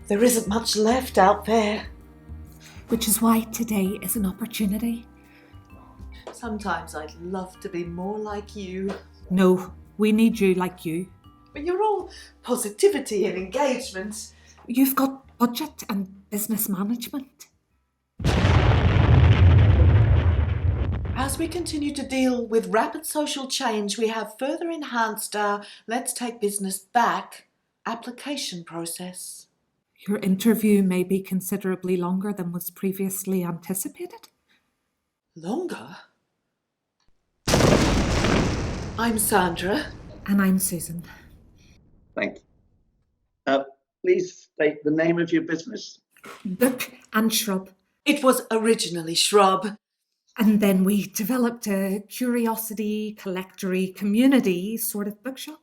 There isn't much left out there. Which is why today is an opportunity. Sometimes I'd love to be more like you. No, we need you like you. But you're all positivity and engagement. You've got budget and business management. As we continue to deal with rapid social change, we have further enhanced our Let's Take Business Back application process. Your interview may be considerably longer than was previously anticipated. Longer? I'm Sandra. And I'm Susan. Thank you. Please state the name of your business. Book and Shrub. It was originally Shrub. And then we developed a curiosity, collectory, community sort of bookshop.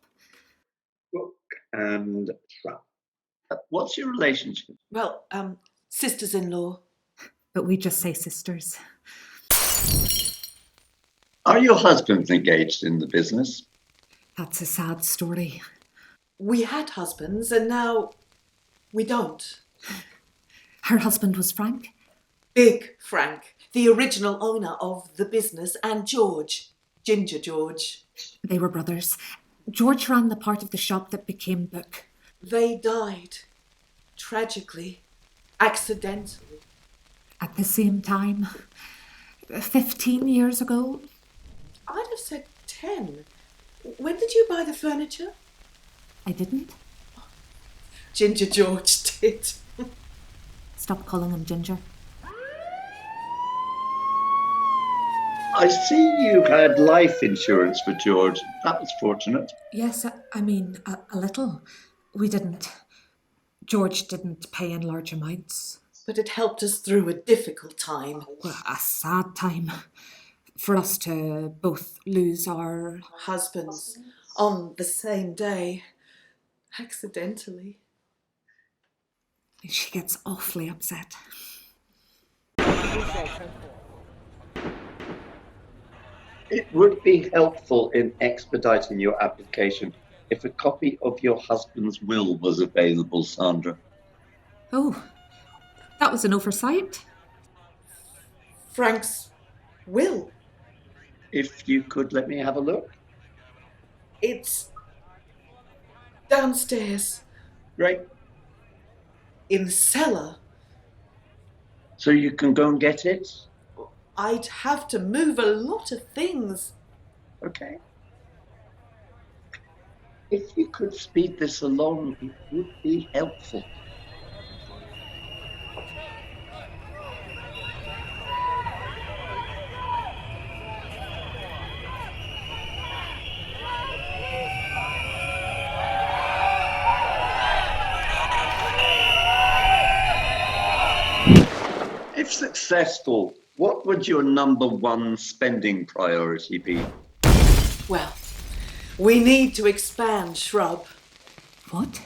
Book and Shrub. What's your relationship? Well, sisters-in-law. But we just say sisters. Are your husbands engaged in the business? That's a sad story. We had husbands and now we don't. Her husband was Frank. Big Frank, the original owner of the business, and George, Ginger George. They were brothers. George ran the part of the shop that became Book. They died, tragically, accidentally. At the same time, 15 years ago. I'd have said 10. When did you buy the furniture? I didn't. Ginger George did. Stop calling him Ginger. I see you had life insurance for George. That was fortunate. Yes, I mean, a little. We didn't. George didn't pay in large amounts. But it helped us through a difficult time. Well, a sad time. For us to both lose our husbands on the same day, accidentally. She gets awfully upset. It would be helpful in expediting your application if a copy of your husband's will was available, Sandra. Oh, that was an oversight. Frank's will? If you could let me have a look. It's downstairs. Great. In the cellar. So you can go and get it? I'd have to move a lot of things. Okay. If you could speed this along, it would be helpful. If successful, what would your number one spending priority be? Well, we need to expand Shrub. What?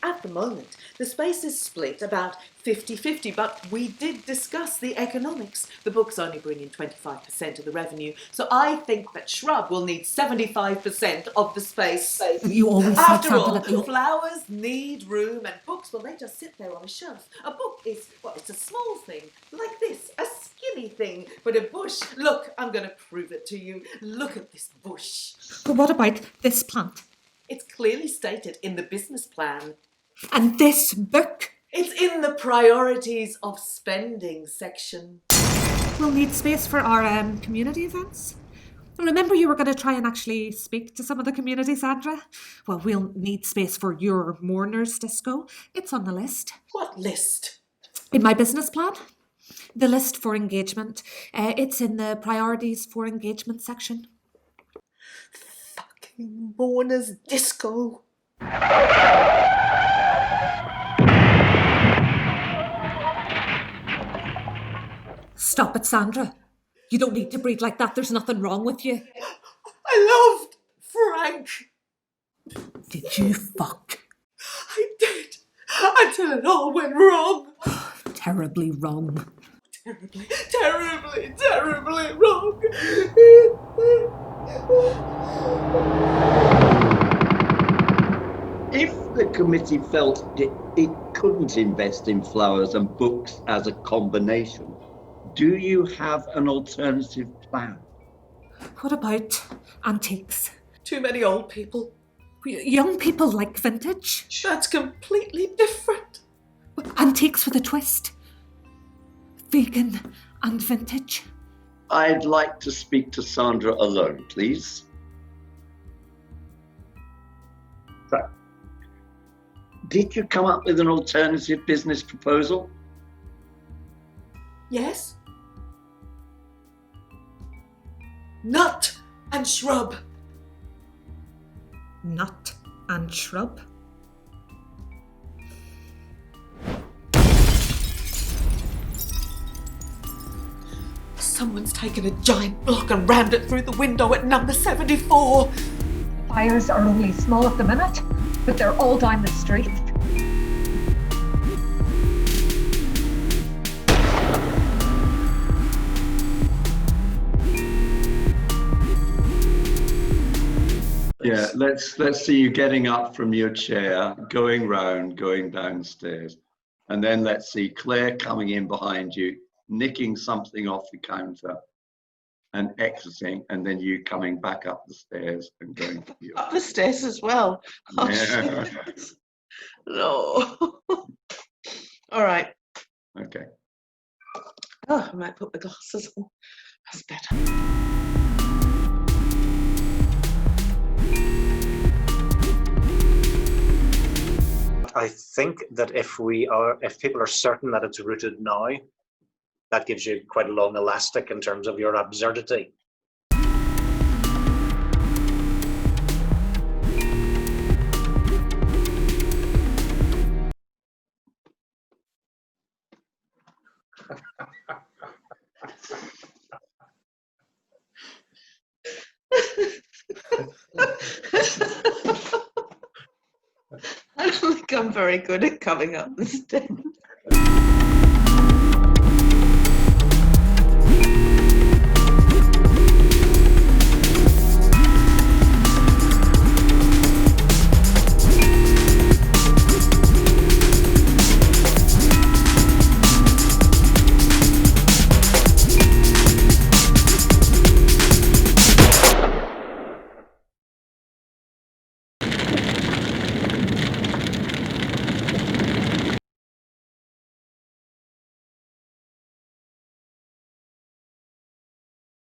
At the moment, the space is split about 50-50, but we did discuss the economics. The books only bring in 25% of the revenue, so I think that Shrub will need 75% of the space. You always said After something all, that flowers need room, and books, well, they just sit there on a shelf. A book is, well, it's a small thing, like this, a skinny thing. But a bush, look, I'm going to prove it to you. Look at this bush. But what about this plant? It's clearly stated in the business plan. And this book? It's in the priorities of spending section. We'll need space for our community events. Remember you were going to try and actually speak to some of the community, Sandra? Well, we'll need space for your mourners disco. It's on the list. What list? In my business plan. The list for engagement. It's in the priorities for engagement section. Fucking mourners disco. Stop it, Sandra. You don't need to breathe like that. There's nothing wrong with you. I loved Frank. Did you fuck? I did. Until it all went wrong. Terribly wrong. Terribly, terribly, terribly wrong. If the committee felt it couldn't invest in flowers and books as a combination. Do you have an alternative plan? What about antiques? Too many old people. Young people like vintage. That's completely different. Antiques with a twist. Vegan and vintage. I'd like to speak to Sandra alone, please. So, did you come up with an alternative business proposal? Yes? Nut and shrub. Nut and shrub. Someone's taken a giant block and rammed it through the window at number 74. Fires are only small at the minute, but they're all down the street. Yeah, let's see you getting up from your chair, going round, going downstairs. And then let's see Claire coming in behind you, nicking something off the counter and exiting, and then you coming back up the stairs and going to your... Up the stairs as well. Oh, Yeah. shit. No. All right. Okay. Oh, I might put my glasses on. That's better. I think that if people are certain that it's rooted now, that gives you quite a long elastic in terms of your absurdity. I don't think I'm very good at coming up the stairs.